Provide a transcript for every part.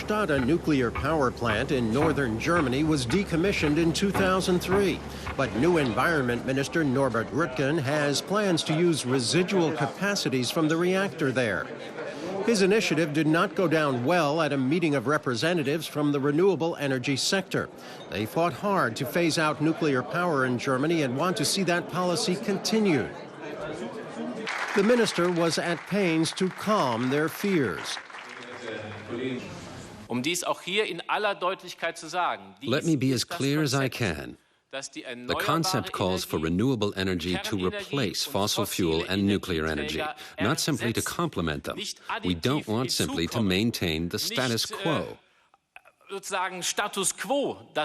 Stade nuclear power plant in northern Germany was decommissioned in 2003. But new Environment Minister Norbert Röttgen has plans to use residual capacities from the reactor there. His initiative did not go down well at a meeting of representatives from the renewable energy sector. They fought hard to phase out nuclear power in Germany and want to see that policy continued. The minister was at pains to calm their fears. Let me be as clear as I can. The concept calls for renewable energy to replace fossil fuel and nuclear energy, not simply to complement them. We don't want simply to maintain the status quo.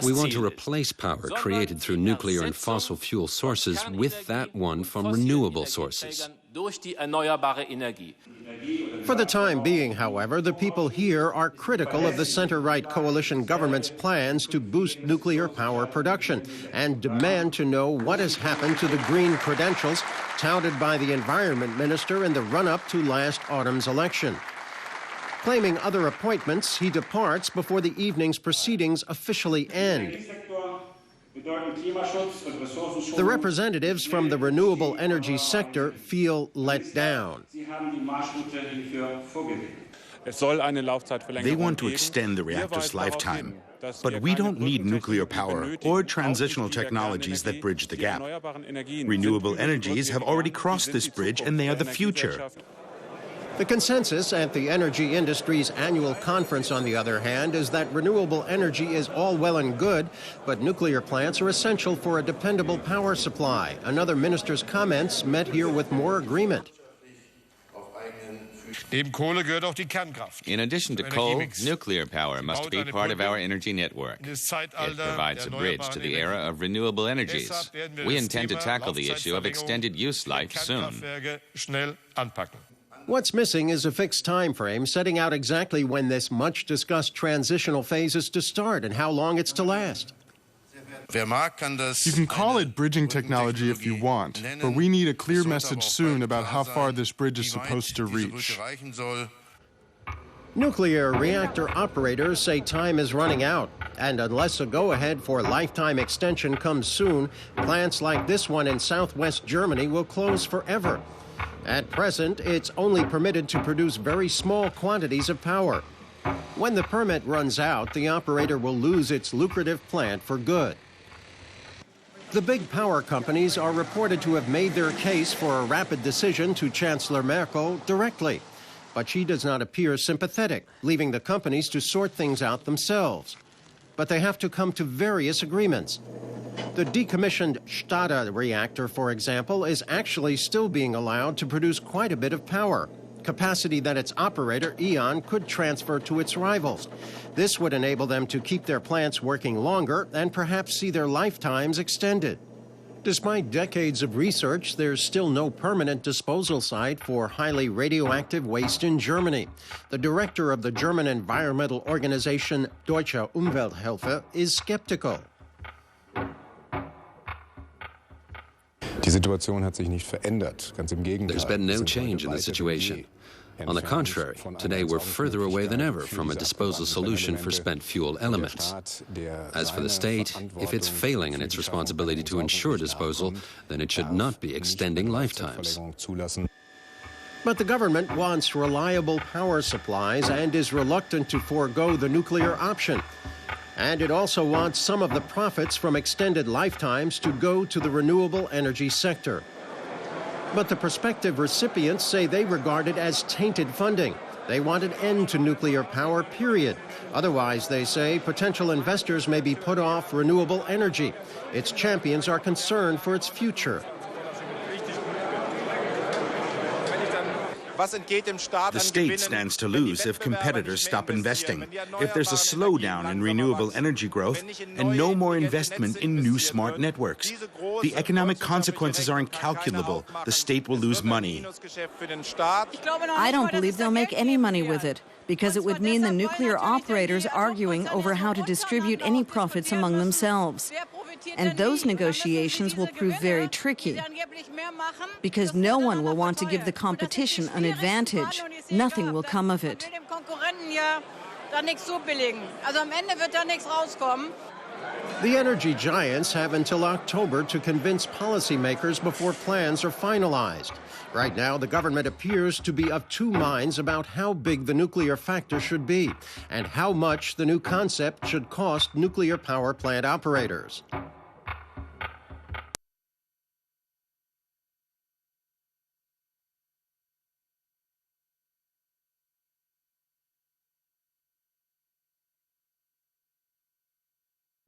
We want to replace power created through nuclear and fossil fuel sources with that one from renewable sources. For the time being, however, the people here are critical of the center-right coalition government's plans to boost nuclear power production and demand to know what has happened to the green credentials touted by the environment minister in the run-up to last autumn's election. Claiming other appointments, he departs before the evening's proceedings officially end. The representatives from the renewable energy sector feel let down. They want to extend the reactor's lifetime, but we don't need nuclear power or transitional technologies that bridge the gap. Renewable energies have already crossed this bridge, and they are the future. The consensus at the energy industry's annual conference, on the other hand, is that renewable energy is all well and good, but nuclear plants are essential for a dependable power supply. Another minister's comments met here with more agreement. In addition to coal, nuclear power must be part of our energy network. It provides a bridge to the era of renewable energies. We intend to tackle the issue of extended use life soon. What's missing is a fixed time frame setting out exactly when this much-discussed transitional phase is to start and how long it's to last. You can call it bridging technology if you want, but we need a clear message soon about how far this bridge is supposed to reach. Nuclear reactor operators say time is running out, and unless a go-ahead for lifetime extension comes soon, plants like this one in southwest Germany will close forever. At present, it's only permitted to produce very small quantities of power. When the permit runs out, the operator will lose its lucrative plant for good. The big power companies are reported to have made their case for a rapid decision to Chancellor Merkel directly. But she does not appear sympathetic, leaving the companies to sort things out themselves. But they have to come to various agreements. The decommissioned Stade reactor, for example, is actually still being allowed to produce quite a bit of power, capacity that its operator, E.ON, could transfer to its rivals. This would enable them to keep their plants working longer and perhaps see their lifetimes extended. Despite decades of research, there's still no permanent disposal site for highly radioactive waste in Germany. The director of the German environmental organization Deutsche Umwelthilfe is skeptical. There's been no change in the situation. On the contrary, today we're further away than ever from a disposal solution for spent fuel elements. As for the state, if it's failing in its responsibility to ensure disposal, then it should not be extending lifetimes. But the government wants reliable power supplies and is reluctant to forego the nuclear option. And it also wants some of the profits from extended lifetimes to go to the renewable energy sector. But the prospective recipients say they regard it as tainted funding. They want an end to nuclear power, period. Otherwise, they say, potential investors may be put off renewable energy. Its champions are concerned for its future. The state stands to lose if competitors stop investing, if there's a slowdown in renewable energy growth and no more investment in new smart networks. The economic consequences are incalculable. The state will lose money. I don't believe they'll make any money with it, because it would mean the nuclear operators arguing over how to distribute any profits among themselves. And those negotiations will prove very tricky, because no one will want to give the competition an advantage. Nothing will come of it. da nichts zubilligen. Also am Ende wird da nichts rauskommen. The energy giants have until October to convince policymakers before plans are finalized. Right now, the government appears to be of two minds about how big the nuclear factor should be and how much the new concept should cost nuclear power plant operators.